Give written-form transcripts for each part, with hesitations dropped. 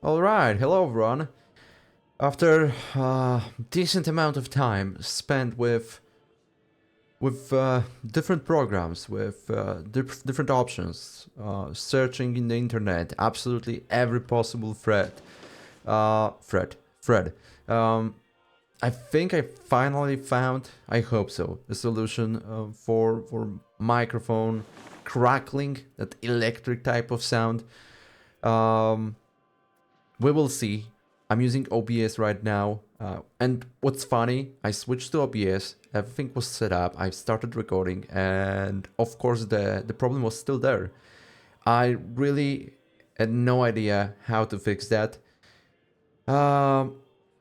Alright, hello everyone. After a decent amount of time spent with different programs, with different options, searching in the internet, absolutely every possible thread. Um, I think I finally found, I hope so, a solution for microphone crackling, that electric type of sound. Um, we will see. I'm using OBS right now. And what's funny, I switched to OBS, everything was set up, I started recording, and of course the problem was still there. I really had no idea how to fix that. Um,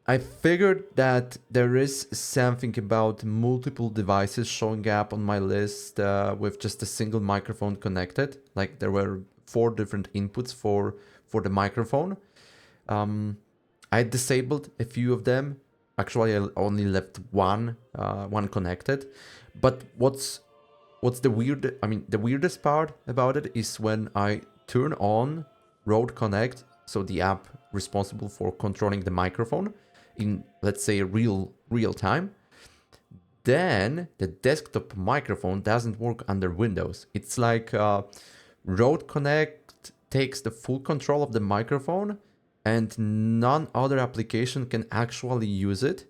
I figured that there is something about multiple devices showing up on my list with just a single microphone connected. Like there were 4 different inputs for the microphone. I disabled a few of them. Actually, I only left one connected. But what's the weird? I mean, the weirdest part about it is when I turn on Rode Connect, so the app responsible for controlling the microphone in, let's say, real time. Then the desktop microphone doesn't work under Windows. It's like Rode Connect takes the full control of the microphone and none other application can actually use it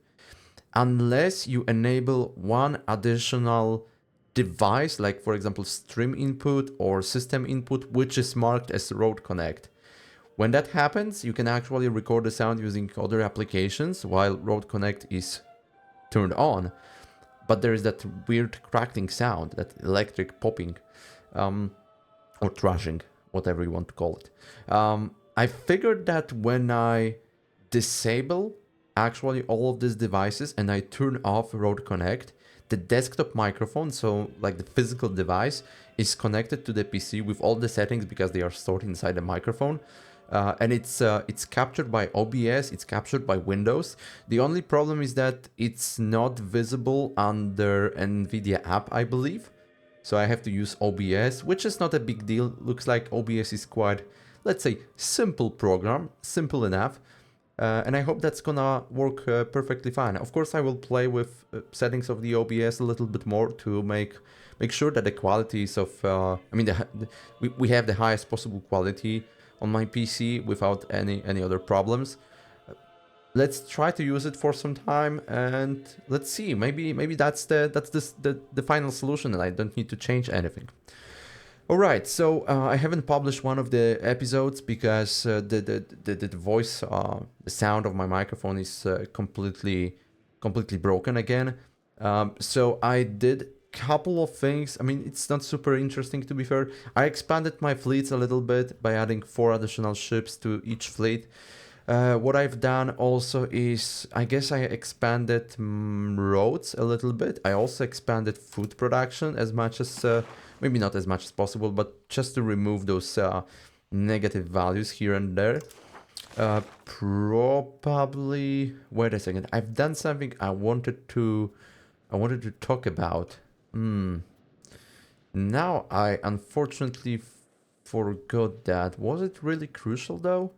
unless you enable one additional device, like for example stream input or system input, which is marked as Rode Connect. When that happens, you can actually record the sound using other applications while Rode Connect is turned on. But there is that weird crackling sound, that electric popping, or thrashing, whatever you want to call it. I figured that when I disable actually all of these devices and I turn off Rode Connect, the desktop microphone, so like the physical device, is connected to the PC with all the settings because they are stored inside the microphone. And it's captured by OBS, it's captured by Windows. The only problem is that it's not visible under NVIDIA app, I believe. So I have to use OBS, which is not a big deal. Looks like OBS is quite, let's say, simple program, simple enough. And I hope that's gonna work perfectly fine. Of course, I will play with settings of the OBS a little bit more to make sure that the quality is of, I mean, we have the highest possible quality on my PC without any other problems. Let's try to use it for some time and let's see. Maybe that's the final solution, and I don't need to change anything. All right, so I haven't published one of the episodes because the voice, the sound of my microphone is completely broken again. So I did couple of things. I mean, it's not super interesting, to be fair. I expanded my fleets a little bit by adding 4 additional ships to each fleet. What I've done also is, I guess I expanded roads a little bit. I also expanded food production as much as, maybe not as much as possible, but just to remove those negative values here and there. Probably, wait a second. I've done something I wanted to talk about. Now I unfortunately forgot that. Was it really crucial though?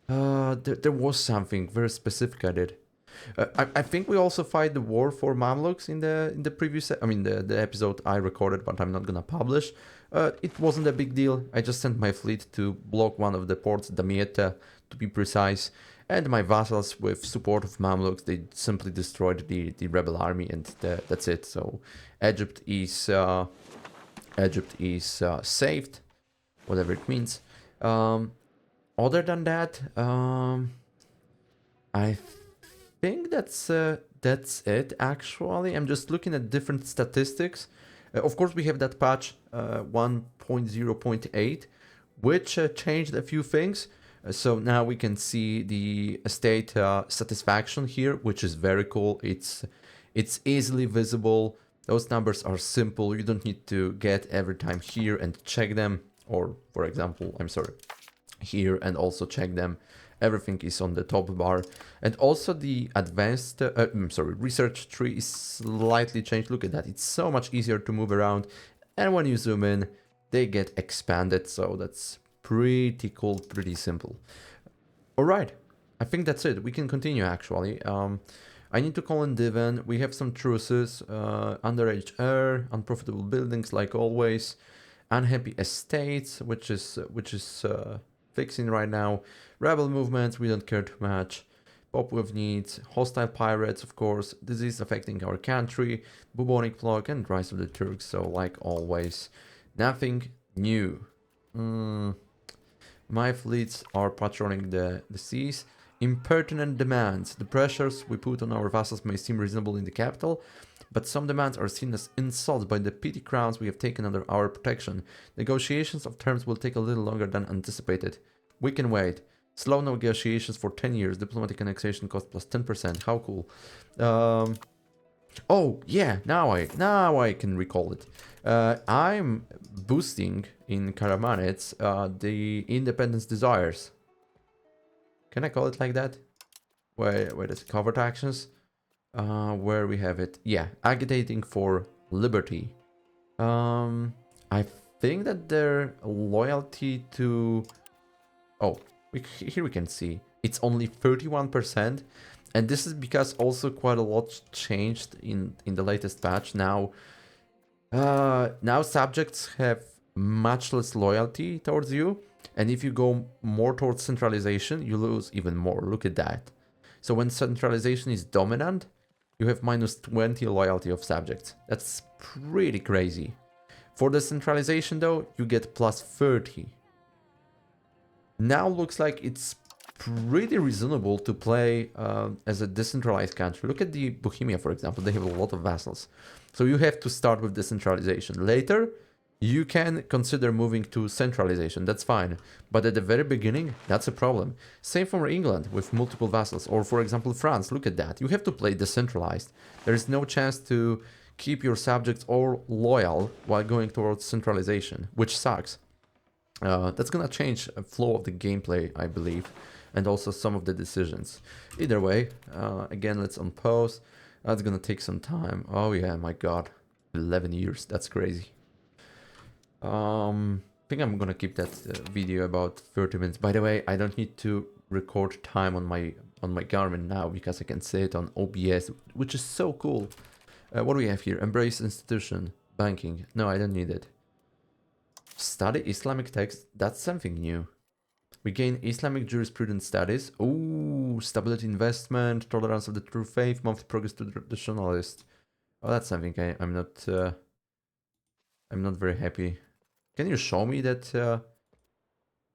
There was something very specific I did. I think we also fight the war for Mamluks in the previous, I mean the episode I recorded, but I'm not gonna publish. It wasn't a big deal. I just sent my fleet to block one of the ports, Damietta, to be precise, and my vassals, with support of Mamluks, they simply destroyed the rebel army, and that's it. So Egypt is saved, whatever it means. Other than that, I think that's it. Actually, I'm just looking at different statistics. Of course, we have that patch 1.0.8, which changed a few things. So now we can see the estate satisfaction here, which is very cool. It's easily visible. Those numbers are simple. You don't need to get every time here and check them. Or, for example, I'm sorry, here and also check them. Everything is on the top bar. And also the advanced, research tree is slightly changed. Look at that. It's so much easier to move around. And when you zoom in, they get expanded. So that's pretty cool, pretty simple. Alright, I think that's it. We can continue actually. I need to call in Divan. We have some truces, underage heir, unprofitable buildings like always, unhappy estates, which is fixing right now, rebel movements, we don't care too much, pop with needs, hostile pirates, of course, disease affecting our country, bubonic plague, and rise of the Turks. So like always, nothing new. My fleets are patrolling the seas. Impertinent demands. The pressures we put on our vassals may seem reasonable in the capital, but some demands are seen as insults by the petty crowns we have taken under our protection. Negotiations of terms will take a little longer than anticipated. We can wait. Slow negotiations for 10 years. Diplomatic annexation cost plus 10%. How cool. Oh, yeah, now I can recall it. I'm boosting in Karamanets the independence desires. Can I call it like that? Wait, it's covert actions. Where we have it. Yeah, agitating for liberty. I think that their loyalty to... Oh, here we can see. It's only 31%. And this is because also quite a lot changed in the latest patch. Now subjects have much less loyalty towards you. And if you go more towards centralization, you lose even more. Look at that. So when centralization is dominant, you have minus 20 loyalty of subjects. That's pretty crazy. For the centralization though, you get plus 30. Now looks like it's pretty reasonable to play as a decentralized country. Look at the Bohemia, for example. They have a lot of vassals. So you have to start with decentralization. Later, you can consider moving to centralization. That's fine. But at the very beginning, that's a problem. Same for England with multiple vassals. Or for example, France. Look at that. You have to play decentralized. There is no chance to keep your subjects all loyal while going towards centralization, which sucks. That's gonna change the flow of the gameplay, I believe, and also some of the decisions. Either way, again, let's unpause. That's gonna take some time. Oh yeah, my god, 11 years. That's crazy. I think I'm gonna keep that video about 30 minutes. By the way, I don't need to record time on my Garmin now because I can say it on OBS, which is so cool. What do we have here? Embrace institution, banking. No, I don't need it. Study Islamic text. That's something new. We gain Islamic jurisprudence studies. Ooh, stability investment, tolerance of the true faith, monthly progress to the traditionalist. Oh, that's something I'm not very happy. Can you show me that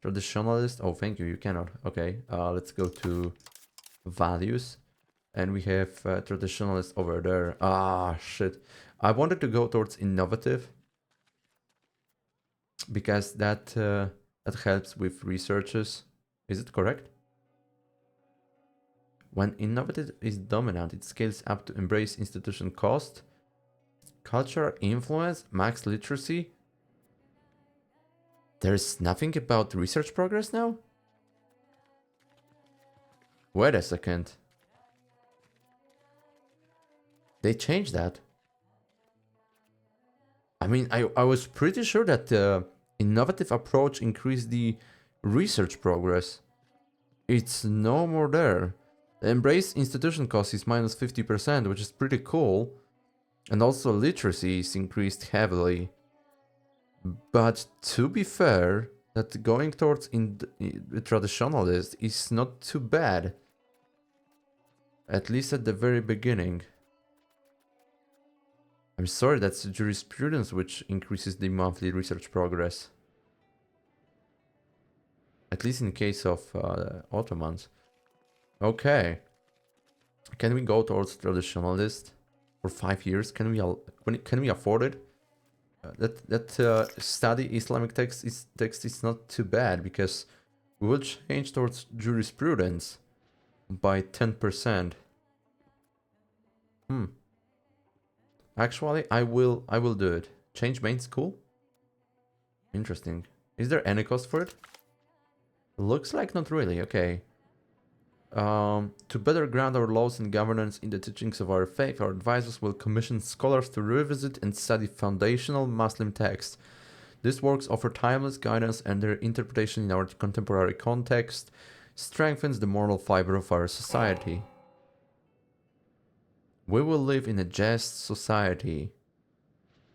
traditionalist? Oh, thank you. You cannot. Okay, let's go to values, and we have traditionalist over there. Ah, shit. I wanted to go towards innovative because that helps with researches. Is it correct? When innovative is dominant, it scales up to embrace institution cost, cultural influence, max literacy. There's nothing about research progress now? Wait a second. They changed that. I mean, I was pretty sure that the innovative approach increased the research progress. It's no more there. The embrace institution cost is minus 50%, which is pretty cool. And also literacy is increased heavily. But to be fair, that going towards the traditionalist is not too bad. At least at the very beginning. I'm sorry, that's jurisprudence which increases the monthly research progress. At least in case of Ottomans. Okay. Can we go towards traditionalist for 5 years? Can we afford it? That study Islamic text is not too bad because we will change towards jurisprudence by 10%. Actually, I will do it. Change main school? Interesting. Is there any cost for it? Looks like not really. Okay. To better ground our laws and governance in the teachings of our faith, our advisors will commission scholars to revisit and study foundational Muslim texts. These works offer timeless guidance and their interpretation in our contemporary context. strengthens the moral fiber of our society. We will live in a just society.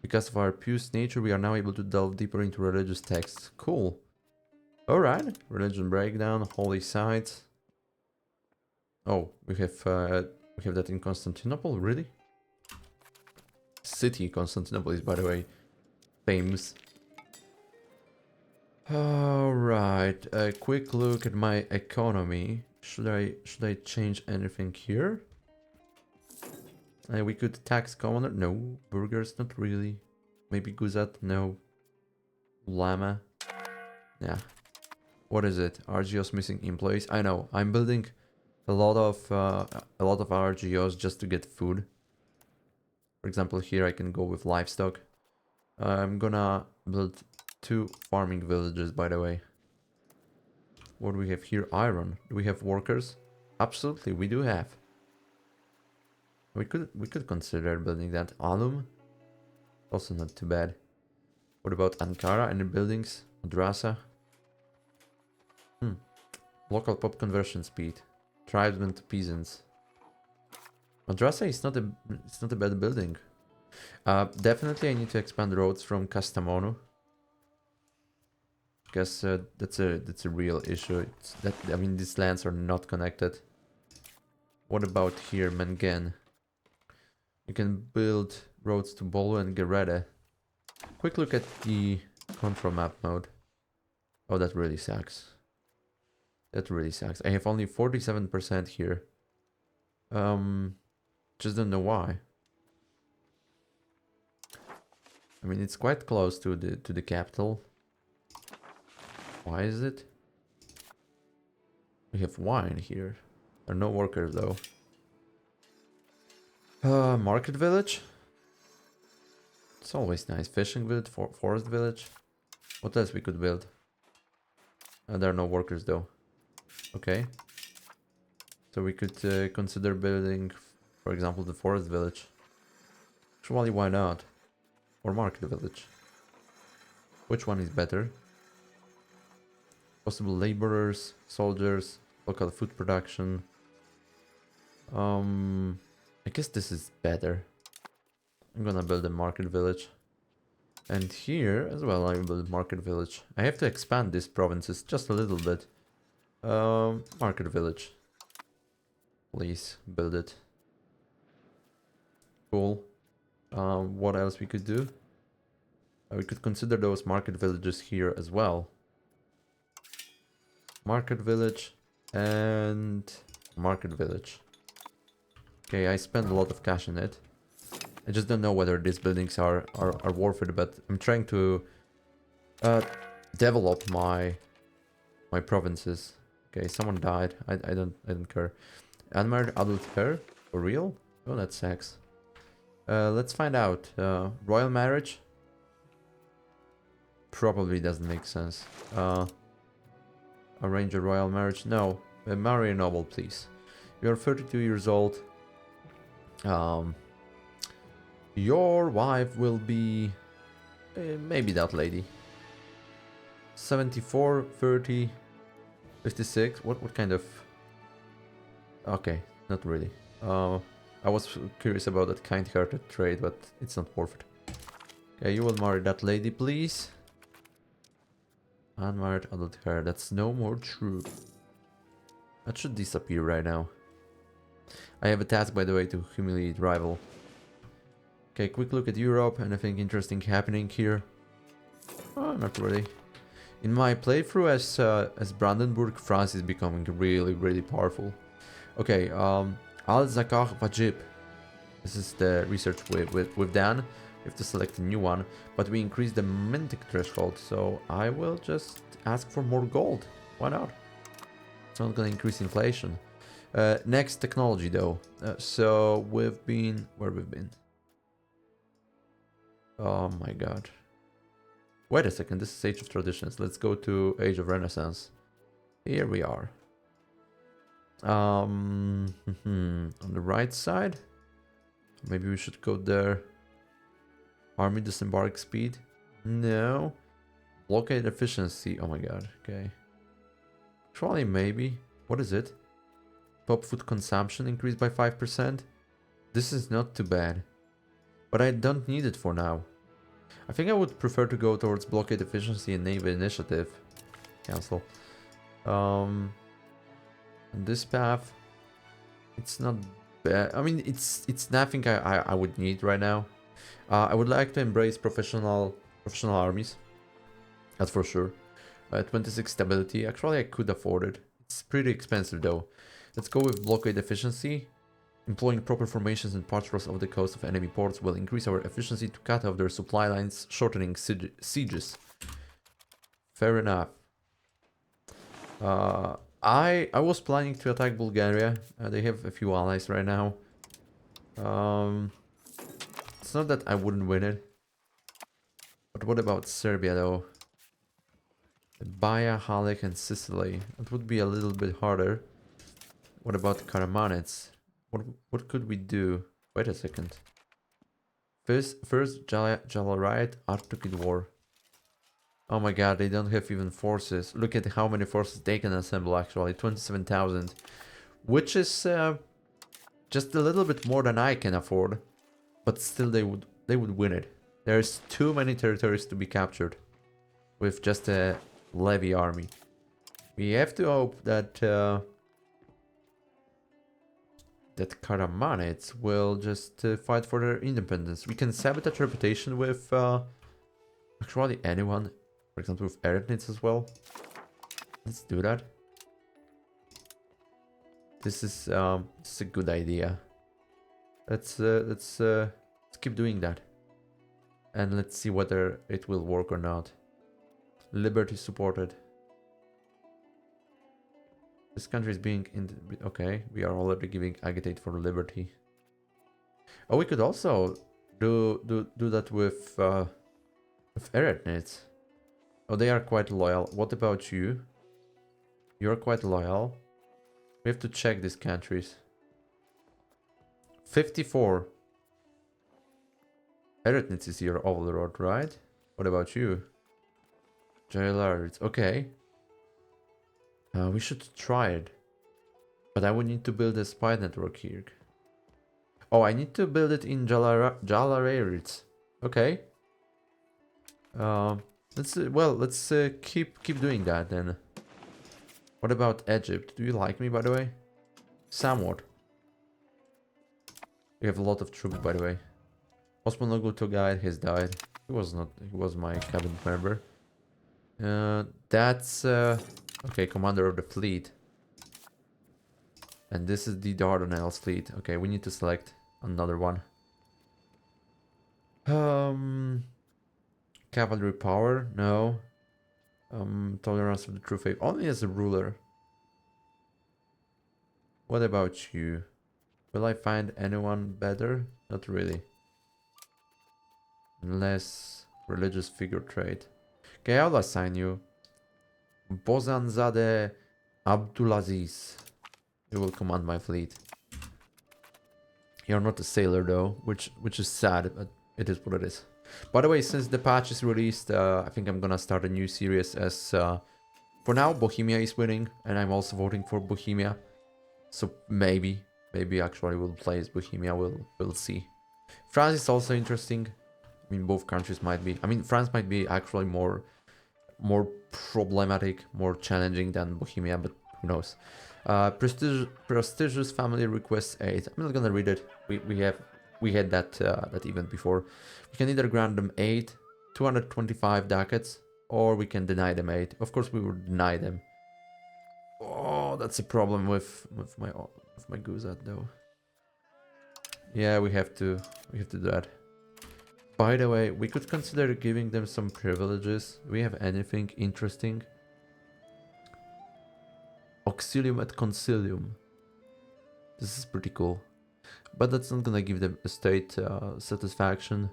Because of our pious nature, we are now able to delve deeper into religious texts. Cool. Alright. Religion breakdown, holy sites. Oh, we have that in Constantinople, really? City Constantinople is, by the way, famous. Alright, a quick look at my economy. Should I change anything here? We could tax commoner. No. Burgers, not really. Maybe Guzat. No. Llama. Yeah. What is it? RGOs missing employees. I know. I'm building a lot of RGOs just to get food. For example, here I can go with livestock. I'm gonna build 2 farming villages, by the way. What do we have here? Iron. Do we have workers? Absolutely, we do have. We could consider building that. Alum, also not too bad. What about Ankara? Any buildings? Madrasa. Local pop conversion speed. Tribesmen to peasants. Madrasa is not a bad building. Definitely I need to expand roads from Kastamonu. Because that's a real issue. I mean, these lands are not connected. What about here, Mengen? You can build roads to Bolu and Gerede. Quick look at the control map mode. Oh, that really sucks. That really sucks. I have only 47% here. Just don't know why. I mean, it's quite close to the capital. Why is it? We have wine here. There are no workers though. Market village. It's always nice. Fishing village, forest village. What else we could build? There are no workers though. Okay. So we could consider building, for example, the forest village. Actually, why not? Or market village. Which one is better? Possible laborers, soldiers, local food production. I guess this is better. I'm gonna build a market village. And here as well I will build market village. I have to expand these provinces just a little bit. Market village. Please build it. Cool. What else we could do? We could consider those market villages here as well. Market village and market village. Okay, I spent a lot of cash in it. I just don't know whether these buildings are worth it, but I'm trying to develop my provinces. Okay, someone died. I don't care. Unmarried adult hair? For real? Oh, that sucks. Let's find out. Royal marriage? Probably doesn't make sense. Arrange a royal marriage? No. Marry a noble, please. You're 32 years old. Your wife will be maybe that lady. 74, 30, 56. What kind of? Okay, not really. I was curious about that kind-hearted trait, but it's not worth it. Okay, you will marry that lady, please. Unmarried adult hair. That's no more true. That should disappear right now. I have a task, by the way, to humiliate rival. Okay, quick look at Europe. Anything interesting happening here? Oh, not really. In my playthrough as Brandenburg, France is becoming really powerful. Okay, Al-Zakar Wajib. This is the research we've done. We have to select a new one, but we increased the minting threshold, so I will just ask for more gold. Why not? It's not gonna increase inflation. Next technology though. So we've been where we've been. Oh my god. Wait a second, this is Age of Traditions. Let's go to Age of Renaissance. Here we are. On the right side? Maybe we should go there. Army disembark speed? No. Blockade efficiency. Oh my god, okay. Actually, maybe. What is it? Top food consumption increased by 5%. This is not too bad. But I don't need it for now. I think I would prefer to go towards blockade efficiency and navy initiative. Cancel. And this path, it's not bad. I mean, it's nothing I would need right now. I would like to embrace professional armies. That's for sure. 26 stability. Actually, I could afford it. It's pretty expensive though. Let's go with blockade efficiency. Employing proper formations and patrols off the coast of enemy ports will increase our efficiency to cut off their supply lines, shortening sieges. Fair enough. I was planning to attack Bulgaria. They have a few allies right now. It's not that I wouldn't win it. But what about Serbia though? Baia, Halek and Sicily. That would be a little bit harder. What about Karamanets? What could we do? Wait a second. First Jalarite Arctic War. Oh my god, they don't have even forces. Look at how many forces they can assemble actually. 27,000. Which is just a little bit more than I can afford. But still they would win it. There's too many territories to be captured. With just a levy army. We have to hope that that Karamanets will just fight for their independence. We can sabotage reputation with actually anyone. For example, with Eretnitz as well. Let's do that. This is a good idea. Let's keep doing that. And let's see whether it will work or not. Liberty supported. This country is being okay, we are already giving agitate for liberty. Oh, we could also do that with Eretnitz. Oh, they are quite loyal. What about you? You're quite loyal. We have to check these countries. 54. Eretnitz is your overlord, right? What about you? Jailard. Okay. We should try it. But I would need to build a spy network here. Oh, I need to build it in Jalareritz. Okay. Let's keep doing that then. What about Egypt? Do you like me, by the way? Somewhat. We have a lot of troops, by the way. Osman Oguto guide has died. He was my cabinet member. That's okay, commander of the fleet. And this is the Dardanelles fleet. Okay, we need to select another one. Cavalry power? No. Tolerance of the true faith. Only as a ruler. What about you? Will I find anyone better? Not really. Unless religious figure trait. Okay, I'll assign you. Bozanzade Abdulaziz. You will command my fleet. You're not a sailor though, which is sad, but it is what it is. By the way, since the patch is released, I think I'm gonna start a new series as for now Bohemia is winning, and I'm also voting for Bohemia. So maybe actually we'll play as Bohemia, we'll see. France is also interesting. I mean, both countries might be. I mean, France might be actually more problematic, more challenging than Bohemia, but who knows? Prestigious family requests aid. I'm not gonna read it. We had that event before. We can either grant them aid, 225 ducats, or we can deny them aid. Of course, we would deny them. Oh, that's a problem with my Guzat though. Yeah, we have to do that. By the way, we could consider giving them some privileges. Do we have anything interesting? Auxilium et Concilium. This is pretty cool. But that's not gonna give them a state satisfaction.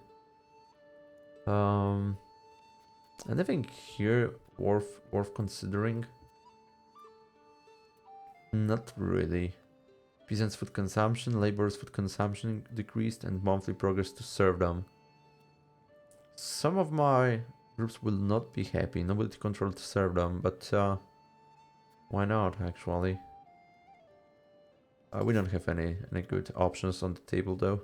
Anything here worth considering? Not really. Peasants' food consumption, laborers' food consumption decreased, and monthly progress to serfdom. Some of my groups will not be happy. Nobility control to serfdom, but why not actually? We don't have any good options on the table though.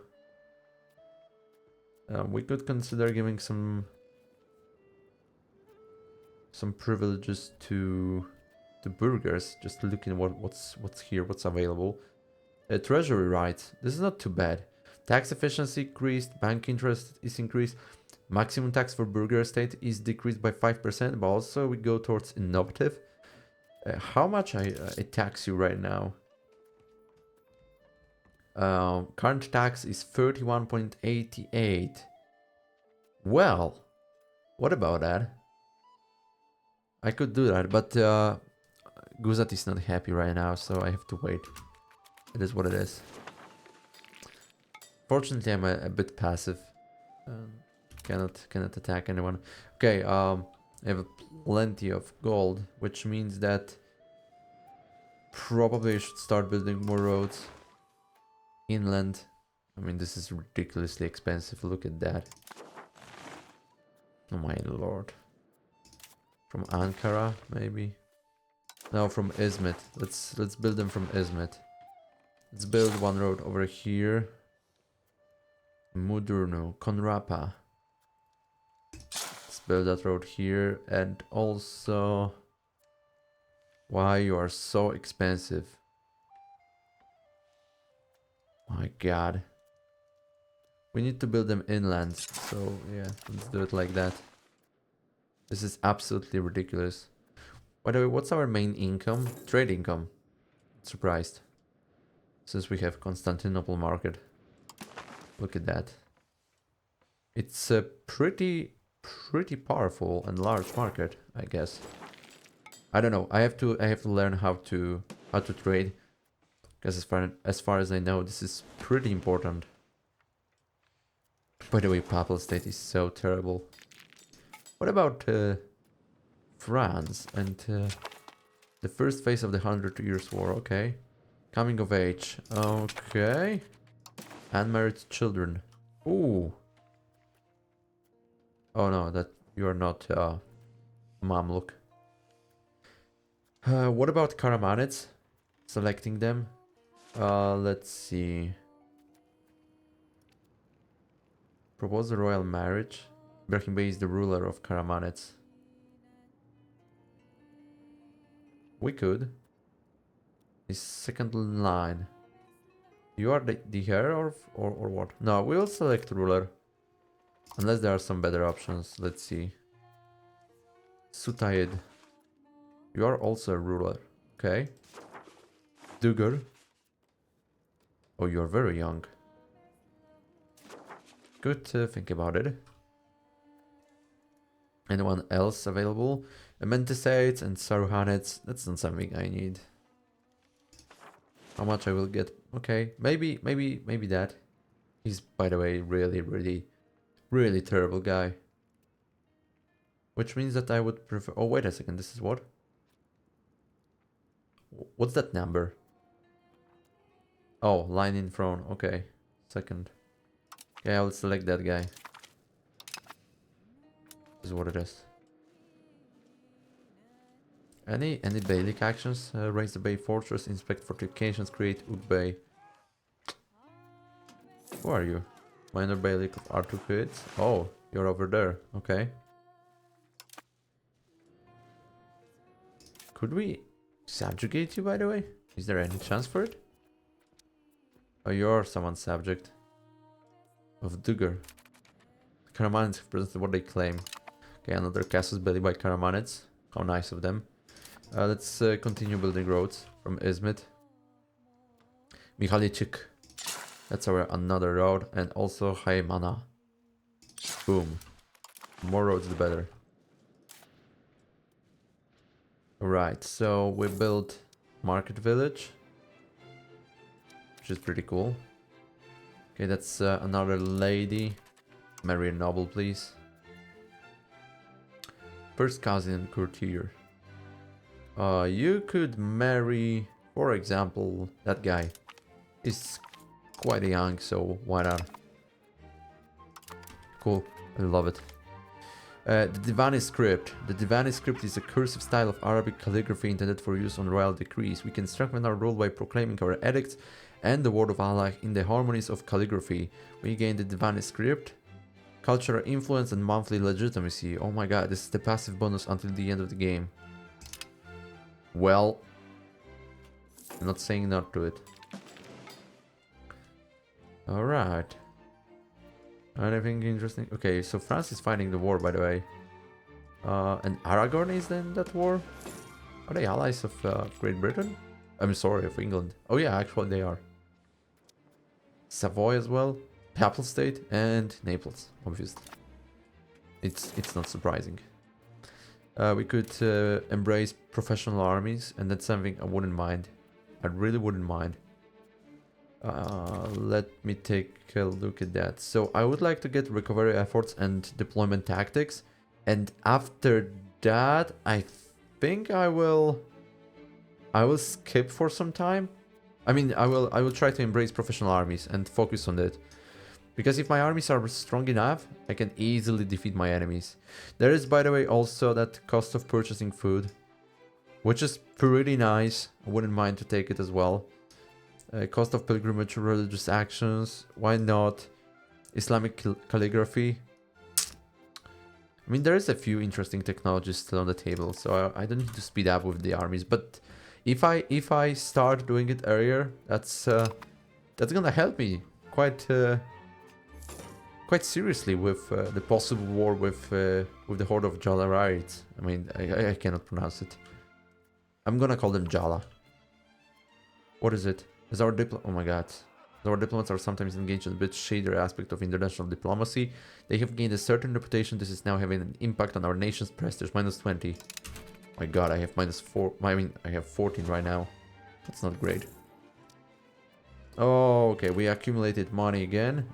We could consider giving some privileges to burgers. Just looking what's here, what's available. Treasury rights. This is not too bad. Tax efficiency increased. Bank interest is increased. Maximum tax for burger estate is decreased by 5%, but also we go towards innovative. How much I tax you right now? Current tax is 31.88. Well, what about that? I could do that, but Guzat is not happy right now, so I have to wait. It is what it is. Fortunately, I'm a bit passive. Cannot attack anyone. Okay, I have plenty of gold, which means that probably I should start building more roads inland. I mean, this is ridiculously expensive. Look at that. Oh my lord. From Ankara, maybe. No, from Izmit. Let's build them from Izmit. Let's build one road over here. Mudurnu, Konrapa. Let's build that road here, and also... Why you are so expensive? My god. We need to build them inland, so yeah, let's do it like that. This is absolutely ridiculous. By the way, what's our main income? Trade income. Surprised. Since we have Constantinople market. Look at that. It's a pretty powerful and large market, I guess. I don't know. I have to learn how to trade, because as far as I know, this is pretty important. By the way, Papal State is so terrible. What about France and the first phase of the 100 Years' War? Okay. Coming of age. Okay. Unmarried children. Ooh. Oh no, that you are not Mamluk. What about Karamanids? Selecting them. Let's see. Propose a royal marriage. Ibrahim Bey is the ruler of Karamanids. We could. His second line. You are the heir or what? No, we will select ruler. Unless there are some better options. Let's see. Sutaid. You are also a ruler. Okay. Dugur. Oh, you're very young. Good to think about it. Anyone else available? Amentisates and Saruhanids. That's not something I need. How much I will get? Okay, maybe that. He's, by the way, really terrible guy. Which means that I would prefer... Oh, wait a second. This is what? What's that number? Oh, line in throne. Okay. Second. Okay, I'll select that guy. This is what it is. Any Beylik actions? Raise the Bay Fortress, inspect fortifications, create Ug Bay. Who are you? Minor Beylik of Artukuit. Oh, you're over there. Okay. Could we subjugate you, by the way? Is there any chance for it? Oh, you're someone's subject. Of Dugur. Karamanids have presented what they claim. Okay, another casus belli by Karamanids. How nice of them. Let's continue building roads from Izmit. Mikhalichik. That's our another road. And also Haimana. Boom. More roads the better. Right, so we built Market Village. Which is pretty cool. Okay, that's another lady. Marry a noble, please. First cousin courtier. You could marry, for example, that guy. He's quite young, so why not? Cool, I love it. The Divani script. The Divani script is a cursive style of Arabic calligraphy intended for use on royal decrees. We can strengthen our rule by proclaiming our edicts and the word of Allah in the harmonies of calligraphy. We gain the Divani script, cultural influence, and monthly legitimacy. Oh my god, this is the passive bonus until the end of the game. Well, I'm not saying not to it. Alright. Anything interesting? Okay, so France is fighting the war, by the way. And Aragon is in that war? Are they allies of Great Britain? I'm sorry, of England. Oh yeah, actually they are. Savoy as well. Papal State and Naples, obviously. It's not surprising. We could embrace professional armies, and that's something I wouldn't mind. I really wouldn't mind. Let me take a look at that. So I would like to get recovery efforts and deployment tactics, and after that I think I will skip for some time. I mean, I will try to embrace professional armies and focus on that, because if my armies are strong enough, I can easily defeat my enemies. There is, by the way, also that cost of purchasing food, which is pretty nice. I wouldn't mind to take it as well. Cost of pilgrimage, religious actions, why not? Islamic calligraphy. I mean, there is a few interesting technologies still on the table, so I don't need to speed up with the armies. But if I start doing it earlier, that's gonna help me quite seriously with the possible war with the Horde of Jalarites. I mean, I cannot pronounce it. I'm gonna call them Jala. What is it? Oh my god. Our diplomats are sometimes engaged in a bit shadier aspect of international diplomacy. They have gained a certain reputation. This is now having an impact on our nation's prestige. Minus 20. My god, I have minus 4. I mean, I have 14 right now. That's not great. Oh, okay. We accumulated money again.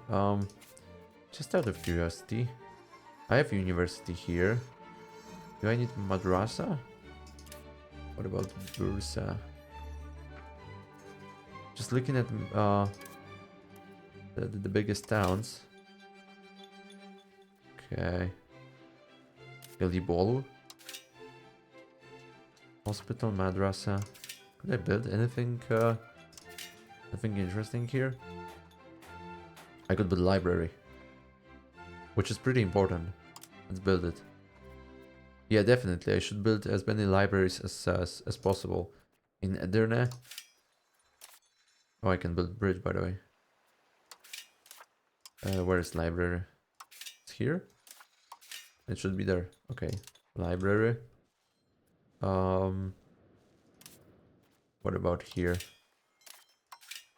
Just out of curiosity. I have university here. Do I need madrasa? What about Bursa? Just looking at the biggest towns. Okay. Gelibolu. Hospital, madrasa. Could I build anything interesting here? I could build a library, which is pretty important. Let's build it. Yeah, definitely. I should build as many libraries as possible. In Edirne. Oh, I can build a bridge, by the way. Where is library? It's here? It should be there. Okay. Library. What about here?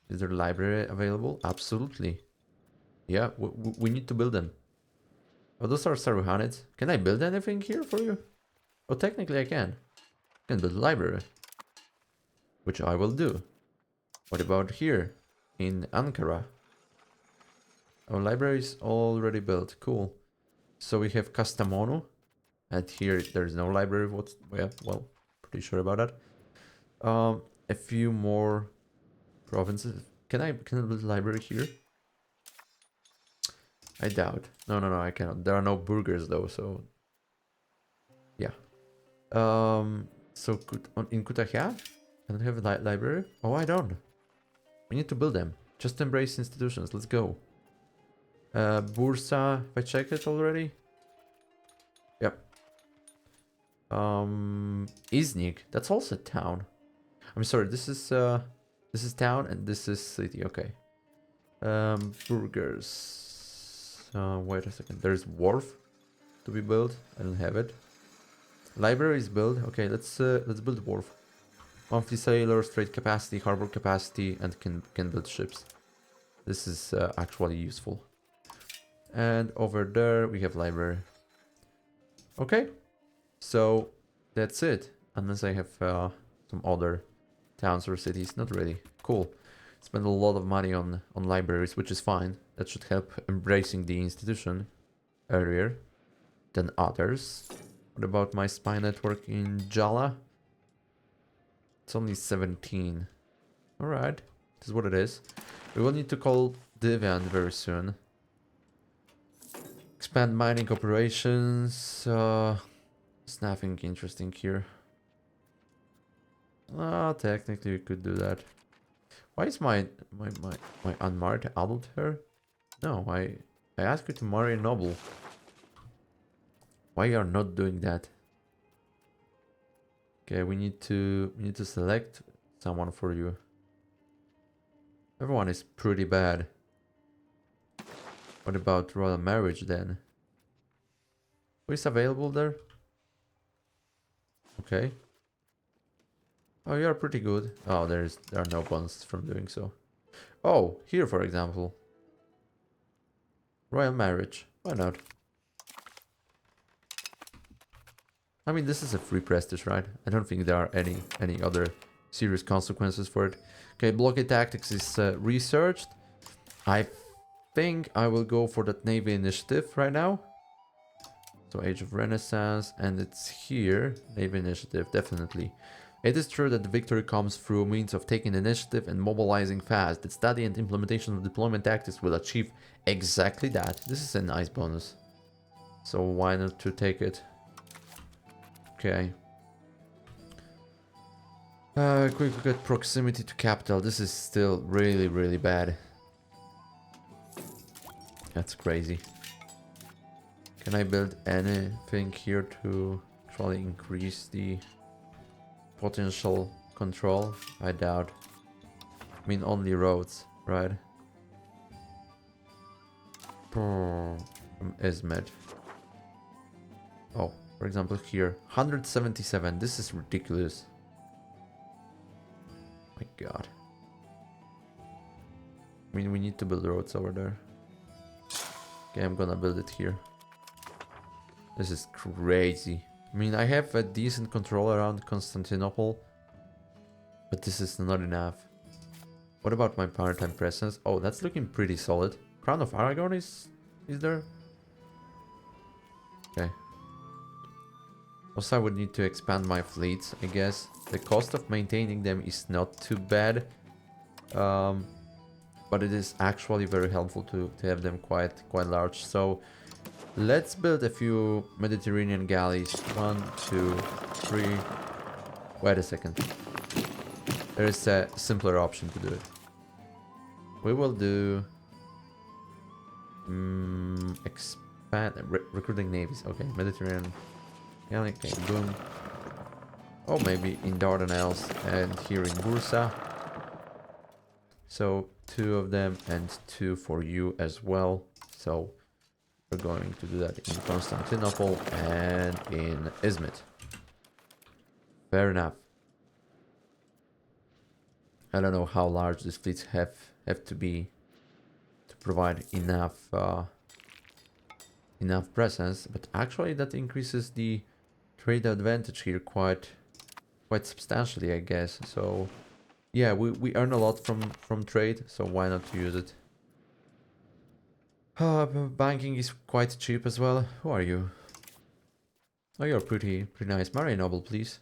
Is there a library available? Absolutely. Yeah, we need to build them. Oh, those are Saruhanids. Can I build anything here for you? Oh, technically I can. I can build a library. Which I will do. What about here? In Ankara? Our library is already built. Cool. So we have Kastamonu. And here there's no library. Well, pretty sure about that. A few more provinces. Can I build a library here? I doubt. No, I cannot. There are no burgers though, so yeah. So in Kütahya, I don't have a library. Oh, I don't. We need to build them. Just embrace institutions. Let's go. Bursa. Have I checked it already? Yep. Iznik. That's also a town. I'm sorry. This is town and this is city. Okay. Burgers. Wait a second. There's wharf to be built. I don't have it. Library is built. Okay, let's build wharf. Monthly sailors, trade capacity, harbor capacity, and can build ships. This is actually useful. And over there we have library. Okay, so that's it. Unless I have some other towns or cities. Not really. Cool. Spend a lot of money on libraries, which is fine. That should help embracing the institution earlier than others. What about my spy network in Jala? It's only 17. Alright, this is what it is. We will need to call Divan very soon. Expand mining operations. There's nothing interesting here. Technically we could do that. Why is my unmarried adult here? No, I asked you to marry a noble. Why you are not doing that? Okay, we need to select someone for you. Everyone is pretty bad. What about royal marriage then? Who is available there? Okay. Oh, you are pretty good. Oh, there are no bonuses from doing so. Oh, here for example. Royal marriage. Why not? I mean, this is a free prestige, right? I don't think there are any other serious consequences for it. Okay, blockade tactics is researched. I think I will go for that Navy initiative right now. So Age of Renaissance, and it's here. Navy initiative, definitely. It is true that the victory comes through means of taking initiative and mobilizing fast. The study and implementation of deployment tactics will achieve exactly that. This is a nice bonus. So why not to take it? Okay. Quick look at proximity to capital. This is still really, really bad. That's crazy. Can I build anything here to actually increase the potential control? I doubt. I mean, only roads, right? From Izmit. Oh, for example here, 177. This is ridiculous. My god. I mean, we need to build roads over there. Okay, I'm gonna build it here. This is crazy. I mean, I have a decent control around Constantinople, but this is not enough. What about my maritime presence? Oh, that's looking pretty solid. Crown of Aragon is there? Okay. Also, I would need to expand my fleets, I guess. The cost of maintaining them is not too bad. But it is actually very helpful to have them quite large. So let's build a few Mediterranean galleys. 1, 2, 3. Wait a second. There is a simpler option to do it. We will do expand recruiting navies. Okay, Mediterranean galley. Okay, boom. Oh, maybe in Dardanelles and here in Bursa. So 2 of them and 2 for you as well. So we're going to do that in Constantinople and in Izmit. Fair enough. I don't know how large these fleets have to be to provide enough enough presence, but actually that increases the trade advantage here quite substantially, I guess. So yeah, we earn a lot from trade, so why not use it? Banking is quite cheap as well. Who are you? Oh, you're pretty nice. Marry a noble, please.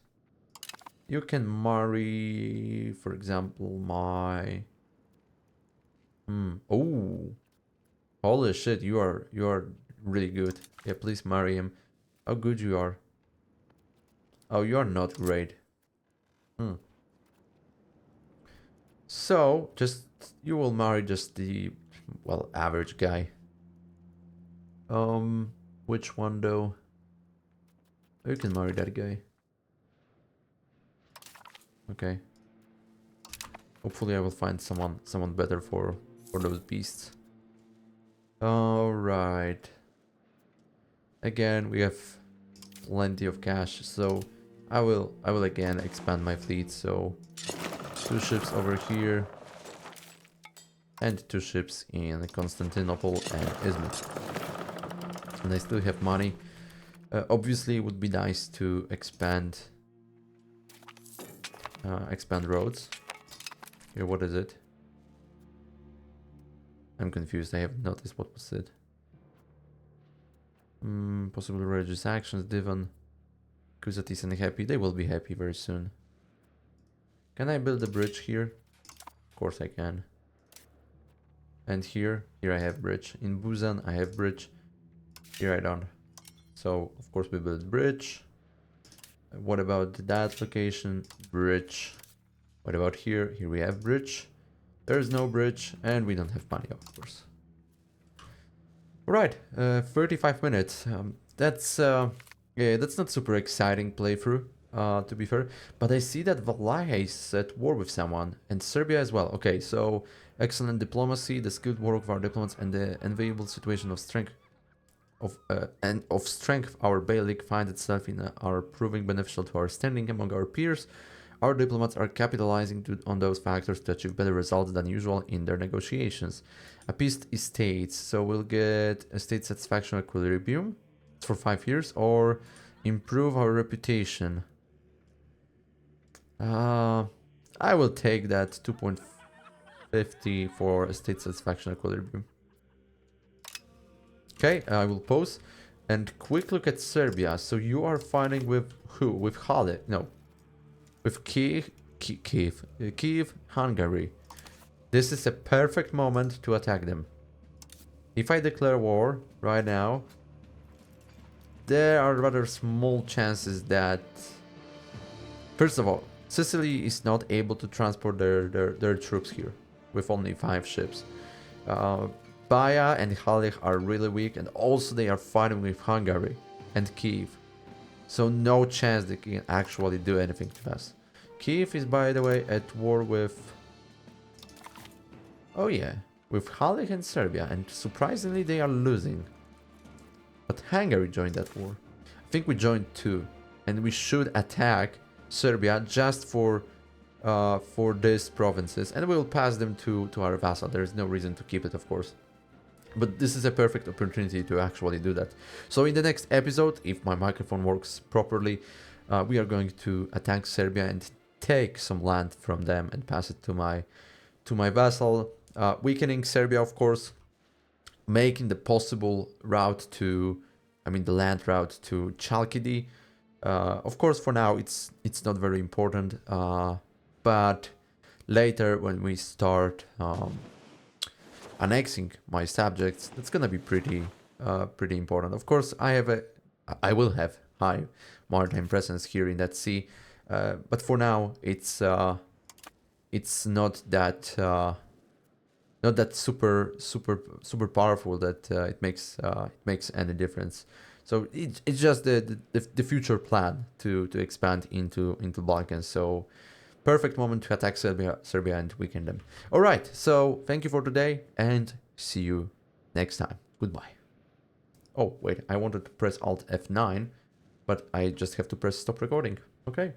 You can marry, for example, my... Oh, holy shit! You are really good. Yeah, please marry him. How good you are. Oh, you are not great. So, just you will marry just the, well, average guy. Which one though? You can marry that guy. Okay. Hopefully I will find someone better for those beasts. All right. Again, we have plenty of cash, so I will again expand my fleet. So 2 ships over here and 2 ships in Constantinople and Izmit. And I still have money. Obviously, it would be nice to expand roads. Here, what is it? I'm confused. I haven't noticed what was it. Possible religious actions, Divan. Kusat isn't happy. They will be happy very soon. Can I build a bridge here? Of course I can. And here I have bridge. In Busan I have bridge. Here I don't. So of course we build bridge. What about that location? Bridge. What about here? Here we have bridge. There's no bridge, and we don't have money, of course. Right, 35 minutes. Yeah, that's not super exciting playthrough, to be fair. But I see that Valaya is at war with someone, and Serbia as well. Okay, so excellent diplomacy, the skilled work of our diplomats, and the enviable situation of strength our Beylik finds itself in are proving beneficial to our standing among our peers. Our diplomats are capitalizing on those factors to achieve better results than usual in their negotiations. Appeased estates, so we'll get estate satisfaction equilibrium for 5 years, or improve our reputation. I will take that 2.50 for estate satisfaction equilibrium. Okay, I will pause and quick look at Serbia. So you are fighting with who? With Halle? No, with Kiev, Hungary. This is a perfect moment to attack them. If I declare war right now, there are rather small chances that... First of all, Sicily is not able to transport their troops here with only 5 ships. Baja and Halle are really weak, and also they are fighting with Hungary and Kiev. So no chance they can actually do anything to us. Kiev is, by the way, at war with... Oh yeah, with Halle and Serbia, and surprisingly they are losing. But Hungary joined that war. I think we joined too, and we should attack Serbia just for these provinces, and we'll pass them to our vassal. There is no reason to keep it, of course. But this is a perfect opportunity to actually do that. So in the next episode, if my microphone works properly, we are going to attack Serbia and take some land from them and pass it to my vassal, weakening Serbia, of course, making the possible route to, I mean the land route to Chalkidi. Of course, for now it's not very important, but later when we start annexing my subjects, that's gonna be pretty important. Of course, I will have high maritime presence here in that sea, but for now it's not that super powerful that it makes any difference. So it's just the future plan to expand into Balkans. So perfect moment to attack Serbia and weaken them. All right, so thank you for today, and see you next time. Goodbye. Oh wait, I wanted to press Alt F9, but I just have to press stop recording. Okay.